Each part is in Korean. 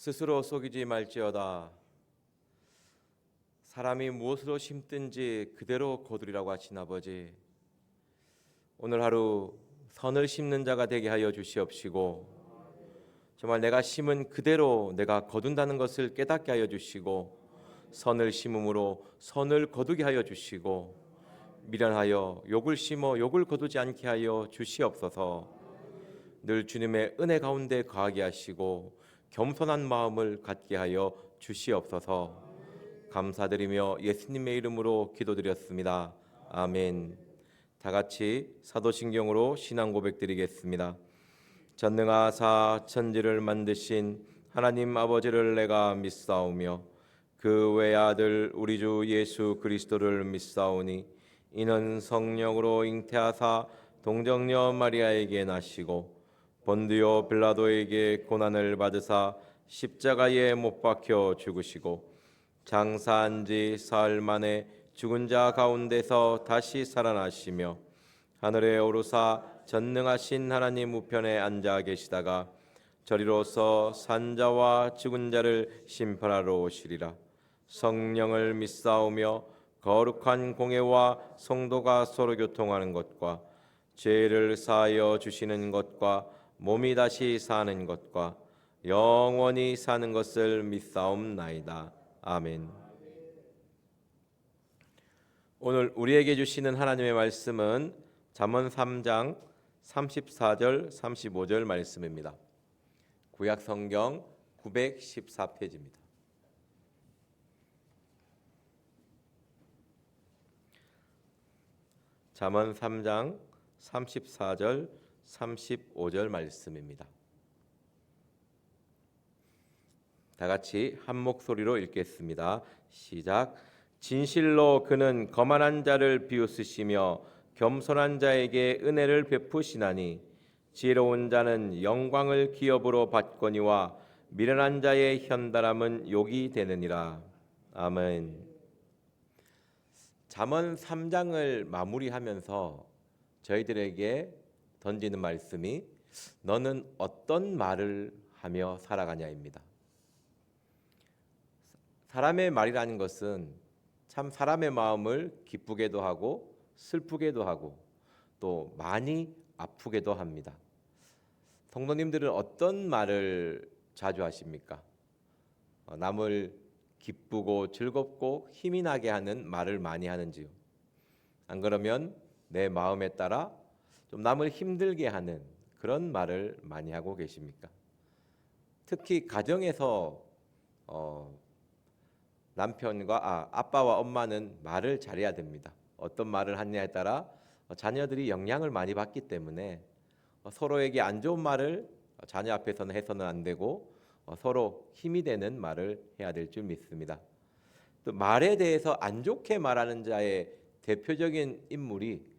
스스로 속이지 말지어다. 사람이 무엇으로 심든지 그대로 거두리라고 하신 아버지, 오늘 하루 선을 심는 자가 되게 하여 주시옵시고, 정말 내가 심은 그대로 내가 거둔다는 것을 깨닫게 하여 주시고, 선을 심음으로 선을 거두게 하여 주시고, 미련하여 욕을 심어 욕을 거두지 않게 하여 주시옵소서. 늘 주님의 은혜 가운데 거하게 하시고 겸손한 마음을 갖게 하여 주시옵소서. 감사드리며 예수님의 이름으로 기도드렸습니다. 아멘. 다 같이 사도신경으로 신앙 고백드리겠습니다. 전능하사 천지를 만드신 하나님 아버지를 내가 믿사오며 그 외아들 우리 주 예수 그리스도를 믿사오니 이는 성령으로 잉태하사 동정녀 마리아에게 나시고 본디오 빌라도에게 고난을 받으사 십자가에 못 박혀 죽으시고 장사한 지 사흘 만에 죽은 자 가운데서 다시 살아나시며 하늘에 오르사 전능하신 하나님 우편에 앉아 계시다가 저리로서 산자와 죽은 자를 심판하러 오시리라. 성령을 믿사오며 거룩한 공회와 성도가 서로 교통하는 것과 죄를 사하여 주시는 것과 몸이 다시 사는 것과 영원히 사는 것을 믿사옵나이다. 아멘. 오늘 우리에게 주시는 하나님의 말씀은 잠언 3장 34절 35절 말씀입니다. 구약 성경 914페이지입니다. 잠언 3장 34절 35절 말씀입니다. 다 같이 한 목소리로 읽겠습니다. 시작. 진실로 그는 거만한 자를 비웃으시며 겸손한 자에게 은혜를 베푸시나니 지혜로운 자는 영광을 기업으로 받거니와 미련한 자의 현달함은 욕이 되느니라. 아멘. 잠언 3장을 마무리하면서 저희들에게 던지는 말씀이 너는 어떤 말을 하며 살아가냐입니다. 사람의 말이라는 것은 참 사람의 마음을 기쁘게도 하고 슬프게도 하고 또 많이 아프게도 합니다. 성도님들은 어떤 말을 자주 하십니까? 남을 기쁘고 즐겁고 힘이 나게 하는 말을 많이 하는지요? 안 그러면 내 마음에 따라 좀 남을 힘들게 하는 그런 말을 많이 하고 계십니까? 특히 가정에서 남편과 아빠와 엄마는 말을 잘해야 됩니다. 어떤 말을 하느냐에 따라 자녀들이 영향을 많이 받기 때문에 서로에게 안 좋은 말을 자녀 앞에서는 해서는 안 되고 서로 힘이 되는 말을 해야 될 줄 믿습니다. 또 말에 대해서 안 좋게 말하는 자의 대표적인 인물이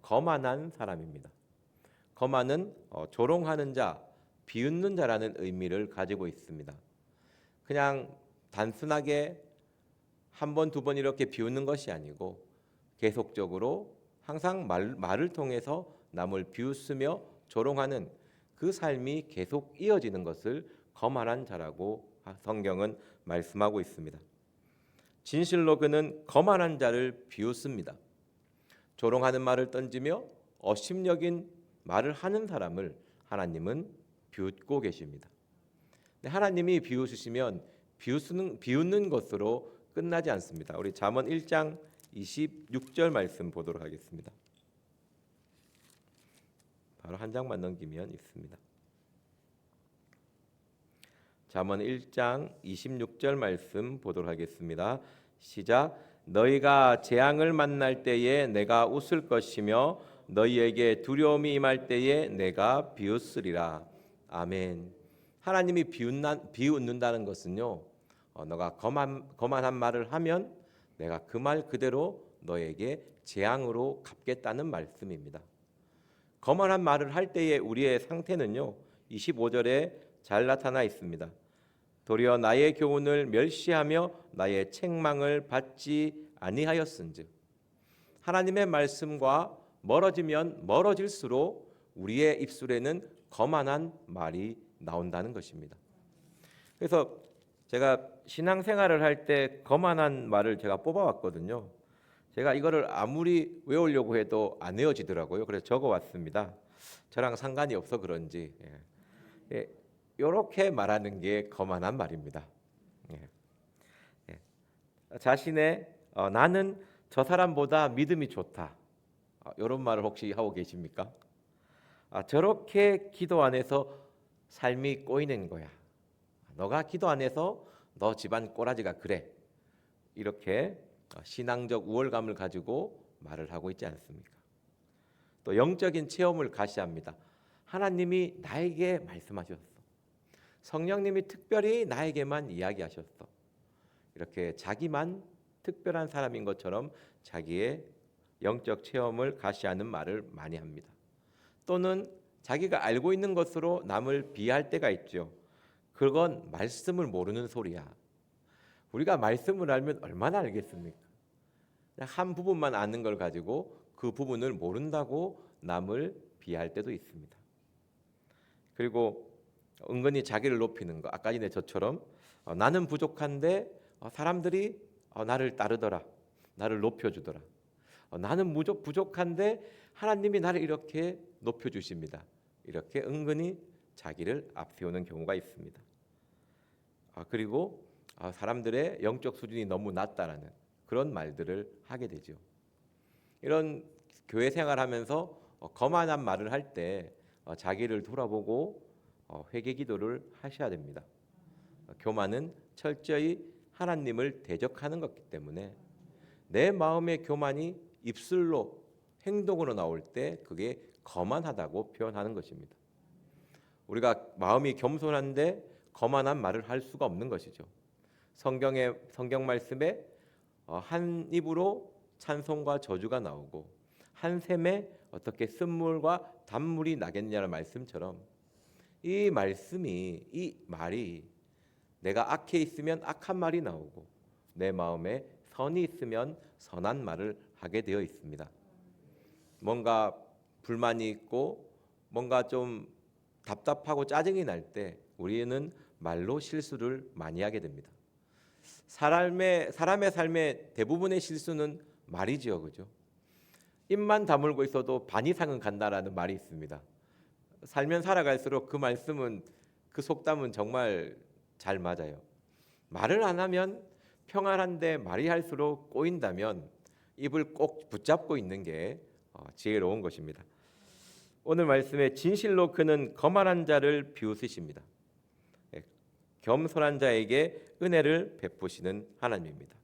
거만한 사람입니다. 거만은 조롱하는 자, 비웃는 자라는 의미를 가지고 있습니다. 그냥 단순하게 한 번, 두 번 이렇게 비웃는 것이 아니고 계속적으로 항상 말을 통해서 남을 비웃으며 조롱하는 그 삶이 계속 이어지는 것을 거만한 자라고 성경은 말씀하고 있습니다. 진실로 그는 거만한 자를 비웃습니다. 조롱하는 말을 던지며 업심여긴 말을 하는 사람을 하나님은 비웃고 계십니다. 하나님이 비웃으시면 비웃는 것으로 끝나지 않습니다. 우리 잠언 1장 26절 말씀 보도록 하겠습니다. 바로 한 장만 넘기면 있습니다. 잠언 1장 26절 말씀 보도록 하겠습니다. 시작. 너희가 재앙을 만날 때에 내가 웃을 것이며 너희에게 두려움이 임할 때에 내가 비웃으리라. 아멘. 하나님이 비웃는다는 것은요, 너가 거만한 말을 하면 내가 그 말 그대로 너에게 재앙으로 갚겠다는 말씀입니다. 거만한 말을 할 때의 우리의 상태는요, 25절에 잘 나타나 있습니다. 도리어 나의 교훈을 멸시하며 나의 책망을 받지 아니하였은즉. 하나님의 말씀과 멀어지면 멀어질수록 우리의 입술에는 거만한 말이 나온다는 것입니다. 그래서 제가 신앙생활을 할 때 거만한 말을 제가 뽑아왔거든요. 제가 이거를 아무리 외우려고 해도 안 외워지더라고요. 그래서 적어왔습니다. 저랑 상관이 없어 그런지 이렇게 말하는 게 거만한 말입니다. 예, 자신의 나는 저 사람보다 믿음이 좋다. 이런 말을 혹시 하고 계십니까? 저렇게 기도 안에서 삶이 꼬이는 거야. 너가 기도 안에서 너 집안 꼬라지가 그래. 이렇게 신앙적 우월감을 가지고 말을 하고 있지 않습니까? 또 영적인 체험을 가시합니다. 하나님이 나에게 말씀하셨어. 성령님이 특별히 나에게만 이야기하셨어. 이렇게 자기만 특별한 사람인 것처럼 자기의 영적 체험을 가시하는 말을 많이 합니다. 또는 자기가 알고 있는 것으로 남을 비하할 때가 있죠. 그건 말씀을 모르는 소리야. 우리가 말씀을 알면 얼마나 알겠습니까? 그냥 한 부분만 아는 걸 가지고 그 부분을 모른다고 남을 비하할 때도 있습니다. 그리고 은근히 자기를 높이는 거. 아까 전에 저처럼 나는 부족한데 사람들이 나를 따르더라. 나를 높여주더라. 나는 부족한데 하나님이 나를 이렇게 높여주십니다. 이렇게 은근히 자기를 앞세우는 경우가 있습니다. 그리고 사람들의 영적 수준이 너무 낮다라는 그런 말들을 하게 되죠. 이런 교회 생활하면서 거만한 말을 할 때 자기를 돌아보고 회개 기도를 하셔야 됩니다. 교만은 철저히 하나님을 대적하는 것이기 때문에 내 마음의 교만이 입술로 행동으로 나올 때 그게 거만하다고 표현하는 것입니다. 우리가 마음이 겸손한데 거만한 말을 할 수가 없는 것이죠. 성경 말씀에 한 입으로 찬송과 저주가 나오고 한 샘에 어떻게 쓴물과 단물이 나겠냐는 말씀처럼 이 말이 내가 악해 있으면 악한 말이 나오고 내 마음에 선이 있으면 선한 말을 하게 되어 있습니다. 뭔가 불만이 있고 뭔가 좀 답답하고 짜증이 날 때 우리는 말로 실수를 많이 하게 됩니다. 사람의 삶의 대부분의 실수는 말이지요, 그죠? 입만 다물고 있어도 반 이상은 간다라는 말이 있습니다. 살면 살아갈수록 그 말씀은 그 속담은 정말 잘 맞아요. 말을 안 하면 평안한데 말이 할수록 꼬인다면 입을 꼭 붙잡고 있는 게 지혜로운 것입니다. 오늘 말씀에 진실로 그는 거만한 자를 비웃으십니다. 겸손한 자에게 은혜를 베푸시는 하나님입니다.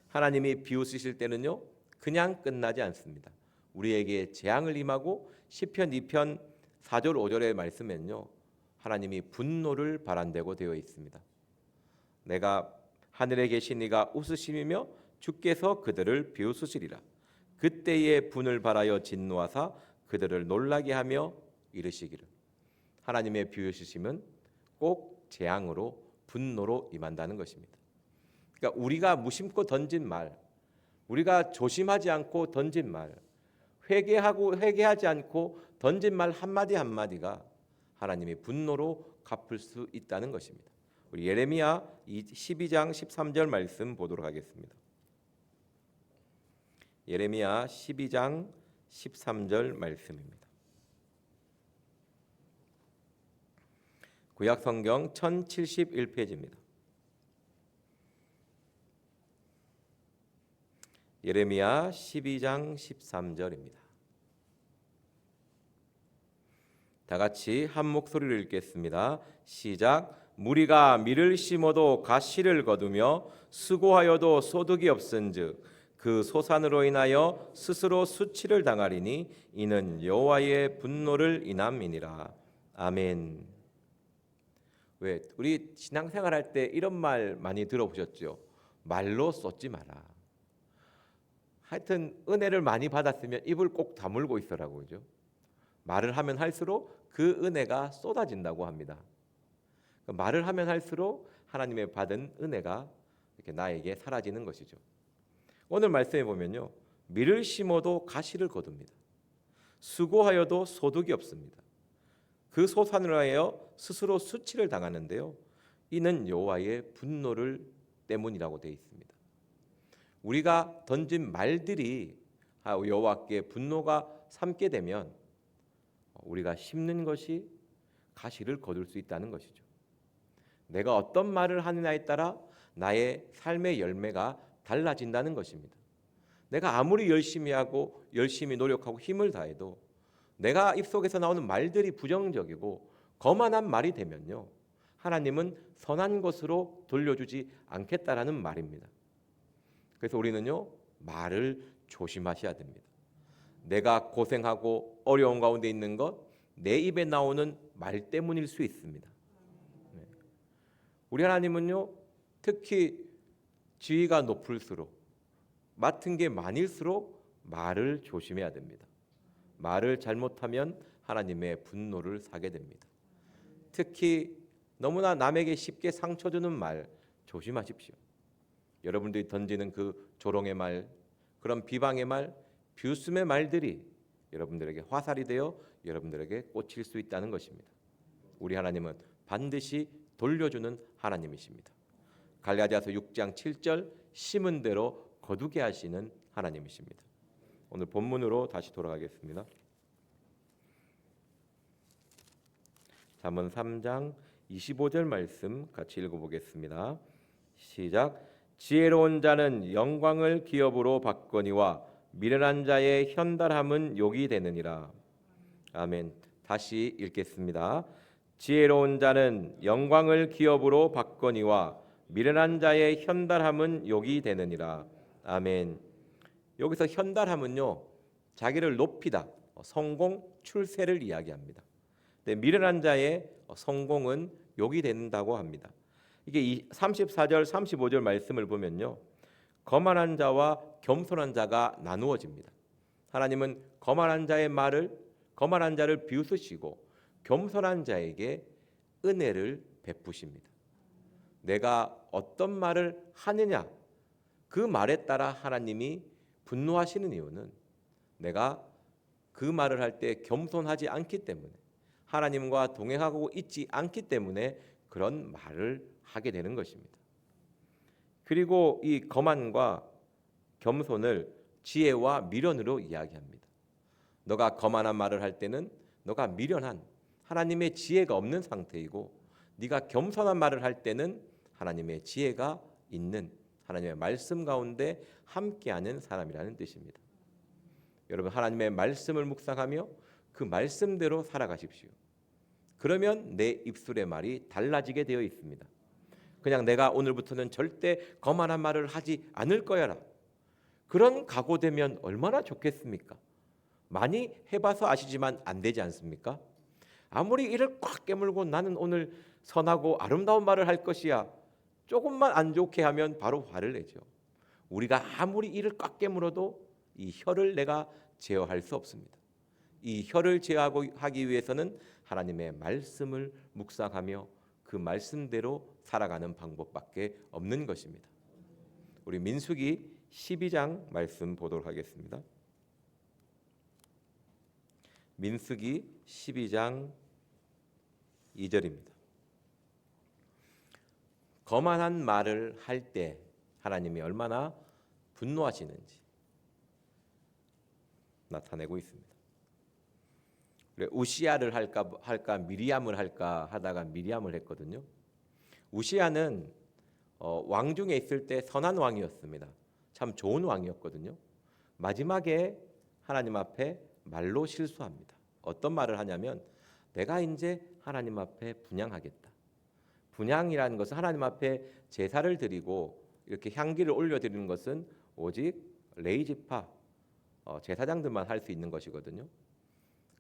하나님이 비웃으실 때는요 그냥 끝나지 않습니다. 우리에게 재앙을 임하고 시편 2편 4절 5절의 말씀에는요 하나님이 분노를 발한다고 되어 있습니다. 내가 하늘에 계신 이가 웃으시며 주께서 그들을 비웃으시리라. 그때의 분을 발하여 진노하사 그들을 놀라게 하며 이르시기를. 하나님의 비웃으심은 꼭 재앙으로 분노로 임한다는 것입니다. 그러니까 우리가 무심코 던진 말, 우리가 조심하지 않고 던진 말, 회개하지 않고 던진 말 한마디 한마디가 하나님의 분노로 갚을 수 있다는 것입니다. 우리 예레미야 12장 13절 말씀 보도록 하겠습니다. 예레미야 12장 13절 말씀입니다. 구약 성경 1071페이지입니다. 예레미야 12장 13절입니다. 다 같이 한 목소리로 읽겠습니다. 시작. 무리가 밀을 심어도 가시를 거두며 수고하여도 소득이 없은즉 그 소산으로 인하여 스스로 수치를 당하리니 이는 여호와의 분노를 인함이니라. 아멘. 왜 우리 신앙생활할 때 이런 말 많이 들어보셨죠? 말로 쏟지 마라. 하여튼 은혜를 많이 받았으면 입을 꼭 다물고 있으라고 그죠? 말을 하면 할수록 그 은혜가 쏟아진다고 합니다. 말을 하면 할수록 하나님의 받은 은혜가 이렇게 나에게 사라지는 것이죠. 오늘 말씀에 보면요, 밀을 심어도 가시를 거둡니다. 수고하여도 소득이 없습니다. 그 소산으로 하여 스스로 수치를 당하는데요. 이는 여호와의 분노를 때문이라고 되어 있습니다. 우리가 던진 말들이 여호와께 분노가 삼게 되면 우리가 심는 것이 가시를 거둘 수 있다는 것이죠. 내가 어떤 말을 하느냐에 따라 나의 삶의 열매가 달라진다는 것입니다. 내가 아무리 열심히 하고 열심히 노력하고 힘을 다해도 내가 입속에서 나오는 말들이 부정적이고 거만한 말이 되면요, 하나님은 선한 것으로 돌려주지 않겠다라는 말입니다. 그래서 우리는요, 말을 조심하셔야 됩니다. 내가 고생하고 어려운 가운데 있는 것, 내 입에 나오는 말 때문일 수 있습니다. 우리 하나님은요, 특히 지위가 높을수록, 맡은 게 많을수록 말을 조심해야 됩니다. 말을 잘못하면 하나님의 분노를 사게 됩니다. 특히 너무나 남에게 쉽게 상처 주는 말 조심하십시오. 여러분들이 던지는 그 조롱의 말, 그런 비방의 말, 비웃음의 말들이 여러분들에게 화살이 되어 여러분들에게 꽂힐 수 있다는 것입니다. 우리 하나님은 반드시 돌려주는 하나님이십니다. 갈라디아서 6장 7절 심은 대로 거두게 하시는 하나님이십니다. 오늘 본문으로 다시 돌아가겠습니다. 잠언 3장 25절 말씀 같이 읽어보겠습니다. 시작. 지혜로운 자는 영광을 기업으로 받거니와 미련한 자의 현달함은 욕이 되느니라. 아멘. 다시 읽겠습니다. 지혜로운 자는 영광을 기업으로 받거니와 미련한 자의 현달함은 욕이 되느니라. 아멘. 여기서 현달함은요, 자기를 높이다, 성공, 출세를 이야기합니다. 미련한 자의 성공은 욕이 된다고 합니다. 이게 34절, 35절 말씀을 보면요, 거만한 자와 겸손한 자가 나누어집니다. 하나님은 거만한 자의 말을, 거만한 자를 비웃으시고 겸손한 자에게 은혜를 베푸십니다. 내가 어떤 말을 하느냐, 그 말에 따라 하나님이 분노하시는 이유는 내가 그 말을 할 때 겸손하지 않기 때문에, 하나님과 동행하고 있지 않기 때문에 그런 말을 하게 되는 것입니다. 그리고 이 거만과 겸손을 지혜와 미련으로 이야기합니다. 너가 거만한 말을 할 때는 너가 미련한, 하나님의 지혜가 없는 상태이고, 네가 겸손한 말을 할 때는 하나님의 지혜가 있는, 하나님의 말씀 가운데 함께하는 사람이라는 뜻입니다. 여러분, 하나님의 말씀을 묵상하며 그 말씀대로 살아가십시오. 그러면 내 입술의 말이 달라지게 되어 있습니다. 그냥 내가 오늘부터는 절대 거만한 말을 하지 않을 거야라, 그런 각오되면 얼마나 좋겠습니까? 많이 해봐서 아시지만 안 되지 않습니까? 아무리 이를 꽉 깨물고 나는 오늘 선하고 아름다운 말을 할 것이야, 조금만 안 좋게 하면 바로 화를 내죠. 우리가 아무리 이를 꽉 깨물어도 이 혀를 내가 제어할 수 없습니다. 이 혀를 제어하기 위해서는 하나님의 말씀을 묵상하며 그 말씀대로 살아가는 방법밖에 없는 것입니다. 우리 민수기 12장 말씀 보도록 하겠습니다. 민수기 12장 2절입니다. 거만한 말을 할 때 하나님이 얼마나 분노하시는지 나타내고 있습니다. 우시야를 할까 미리암을 할까 하다가 미리암을 했거든요. 우시야는 왕 중에 있을 때 선한 왕이었습니다. 참 좋은 왕이었거든요. 마지막에 하나님 앞에 말로 실수합니다. 어떤 말을 하냐면, 내가 이제 하나님 앞에 분향하겠다. 분향이라는 것은 하나님 앞에 제사를 드리고 이렇게 향기를 올려드리는 것은 오직 레위지파 제사장들만 할 수 있는 것이거든요.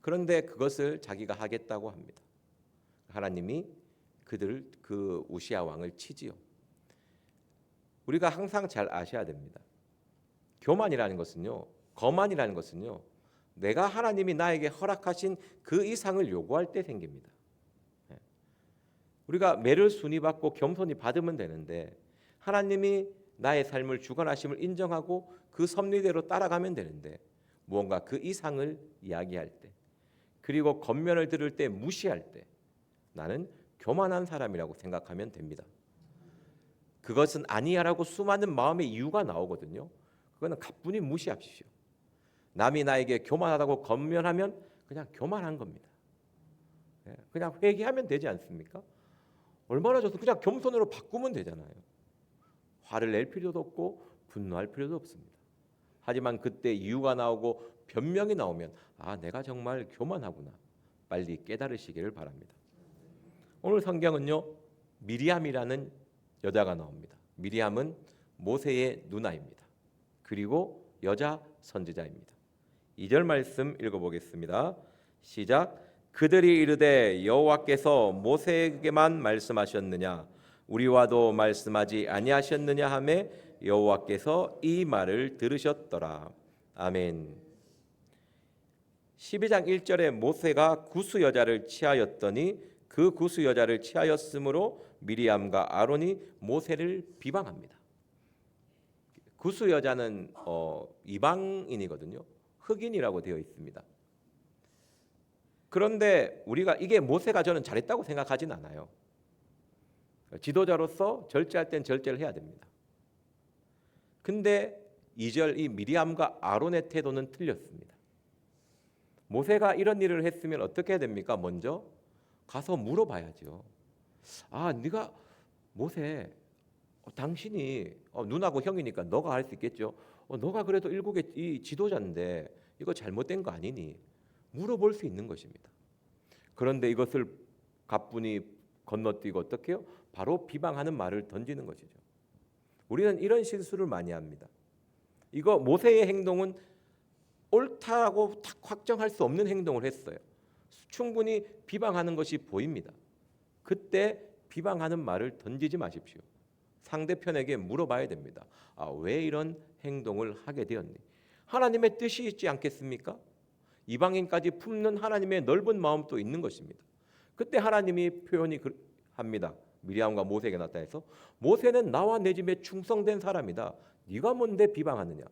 그런데 그것을 자기가 하겠다고 합니다. 하나님이 그 우시야 왕을 치지요. 우리가 항상 잘 아셔야 됩니다. 교만이라는 것은요, 거만이라는 것은요, 내가 하나님이 나에게 허락하신 그 이상을 요구할 때 생깁니다. 우리가 매를 순위받고 겸손히 받으면 되는데, 하나님이 나의 삶을 주관하심을 인정하고 그 섭리대로 따라가면 되는데, 무언가 그 이상을 이야기할 때, 그리고 겉면을 들을 때 무시할 때 나는 교만한 사람이라고 생각하면 됩니다. 그것은 아니야라고 수많은 마음의 이유가 나오거든요. 그거는 가뿐히 무시하십시오. 남이 나에게 교만하다고 권면하면 그냥 교만한 겁니다. 그냥 회개하면 되지 않습니까? 얼마나 좋소. 그냥 겸손으로 바꾸면 되잖아요. 화를 낼 필요도 없고 분노할 필요도 없습니다. 하지만 그때 이유가 나오고 변명이 나오면 내가 정말 교만하구나. 빨리 깨달으시기를 바랍니다. 오늘 성경은요, 미리암이라는 여자가 나옵니다. 미리암은 모세의 누나입니다. 그리고 여자 선지자입니다. 2절 말씀 읽어보겠습니다. 시작. 그들이 이르되 여호와께서 모세에게만 말씀하셨느냐 우리와도 말씀하지 아니하셨느냐 하매 여호와께서 이 말을 들으셨더라. 아멘. 12장 1절에 모세가 구스 여자를 취하였더니 그 구스 여자를 취하였으므로 미리암과 아론이 모세를 비방합니다. 구스 여자는 이방인이거든요. 흑인이라고 되어 있습니다. 그런데 우리가 이게 모세가 저는 잘했다고 생각하진 않아요. 지도자로서 절제할 땐 절제를 해야 됩니다. 근데 2절 이 미리암과 아론의 태도는 틀렸습니다. 모세가 이런 일을 했으면 어떻게 해야 됩니까? 먼저 가서 물어봐야죠. 네가 모세, 당신이 누나고 형이니까 너가 할 수 있겠죠. 너가 그래도 일국의 이 지도자인데 이거 잘못된 거 아니니? 물어볼 수 있는 것입니다. 그런데 이것을 가뿐히 건너뛰고 어떻게 해요? 바로 비방하는 말을 던지는 것이죠. 우리는 이런 실수를 많이 합니다. 이거 모세의 행동은 옳다고 딱 확정할 수 없는 행동을 했어요. 충분히 비방하는 것이 보입니다. 그때 비방하는 말을 던지지 마십시오. 상대편에게 물어봐야 됩니다. 왜 이런 행동을 하게 되었니? 하나님의 뜻이 있지 않겠습니까? 이방인까지 품는 하나님의 넓은 마음도 있는 것입니다. 그때 하나님이 표현이 합니다. 미리암과 모세에게 나타나서 모세는 나와 내 집에 충성된 사람이다. 네가 뭔데 비방하느냐?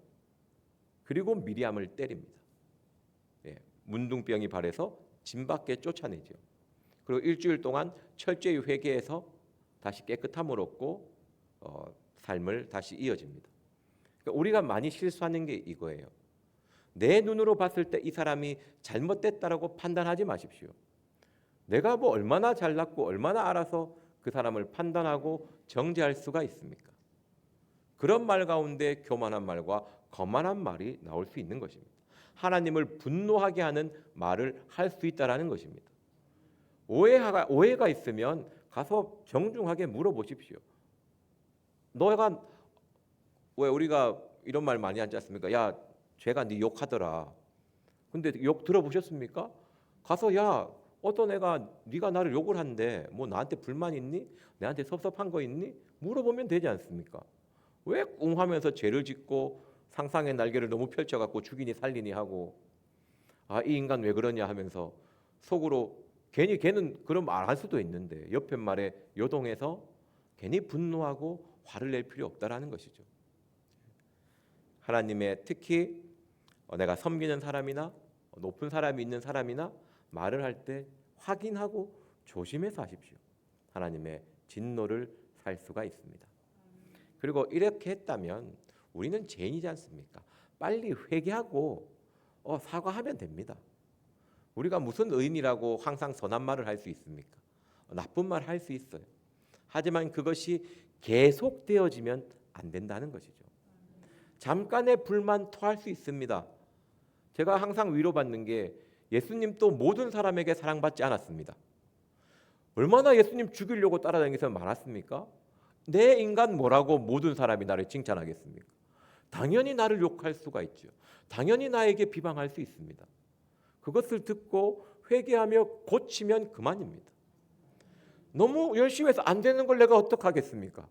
그리고 미리암을 때립니다. 문둥병이 발해서 진 밖에 쫓아내죠. 그리고 일주일 동안 철저히 회개해서 다시 깨끗함을 얻고 삶을 다시 이어집니다. 그러니까 우리가 많이 실수하는 게 이거예요. 내 눈으로 봤을 때 이 사람이 잘못됐다라고 판단하지 마십시오. 내가 뭐 얼마나 잘났고 얼마나 알아서 그 사람을 판단하고 정죄할 수가 있습니까? 그런 말 가운데 교만한 말과 거만한 말이 나올 수 있는 것입니다. 하나님을 분노하게 하는 말을 할 수 있다라는 것입니다. 오해가 있으면 가서 정중하게 물어보십시오. 너가 왜 우리가 이런 말 많이 하지 않습니까? 야, 쟤가 네 욕하더라. 근데 욕 들어보셨습니까? 가서 야, 어떤 애가 네가 나를 욕을 한대. 뭐 나한테 불만 있니? 내한테 섭섭한 거 있니? 물어보면 되지 않습니까? 왜 웅하면서 죄를 짓고 상상의 날개를 너무 펼쳐갖고 죽이니 살리니 하고 이 인간 왜 그러냐 하면서 속으로 괜히 걔는 그런 말 할 수도 있는데 옆에 말에 요동해서 괜히 분노하고 화를 낼 필요 없다라는 것이죠. 하나님의 특히 내가 섬기는 사람이나 높은 사람이 있는 사람이나 말을 할 때 확인하고 조심해서 하십시오. 하나님의 진노를 살 수가 있습니다. 그리고 이렇게 했다면 우리는 죄인이지 않습니까? 빨리 회개하고 사과하면 됩니다. 우리가 무슨 의인이라고 항상 선한 말을 할 수 있습니까? 나쁜 말 할 수 있어요. 하지만 그것이 계속되어지면 안 된다는 것이죠. 잠깐의 불만 토할 수 있습니다. 제가 항상 위로받는 게 예수님도 모든 사람에게 사랑받지 않았습니다. 얼마나 예수님 죽이려고 따라다니면서 많았습니까? 내 인간 뭐라고 모든 사람이 나를 칭찬하겠습니까? 당연히 나를 욕할 수가 있죠. 당연히 나에게 비방할 수 있습니다. 그것을 듣고 회개하며 고치면 그만입니다. 너무 열심히 해서 안 되는 걸 내가 어떡하겠습니까?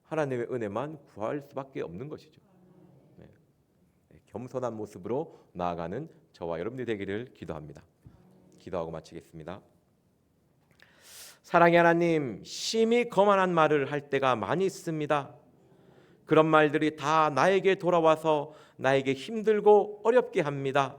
하나님의 은혜만 구할 수밖에 없는 것이죠. 겸손한 모습으로 나아가는 저와 여러분이 되기를 기도합니다. 기도하고 마치겠습니다. 사랑의 하나님, 심히 거만한 말을 할 때가 많이 있습니다. 그런 말들이 다 나에게 돌아와서 나에게 힘들고 어렵게 합니다.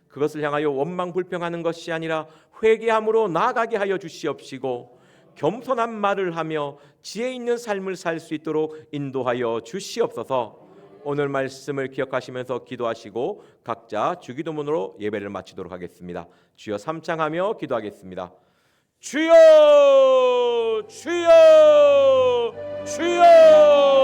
그것을 향하여 원망불평하는 것이 아니라 회개함으로 나아가게 하여 주시옵시고 겸손한 말을 하며 지혜 있는 삶을 살 수 있도록 인도하여 주시옵소서. 오늘 말씀을 기억하시면서 기도하시고 각자 주기도문으로 예배를 마치도록 하겠습니다. 주여 삼창하며 기도하겠습니다. 주여 주여 주여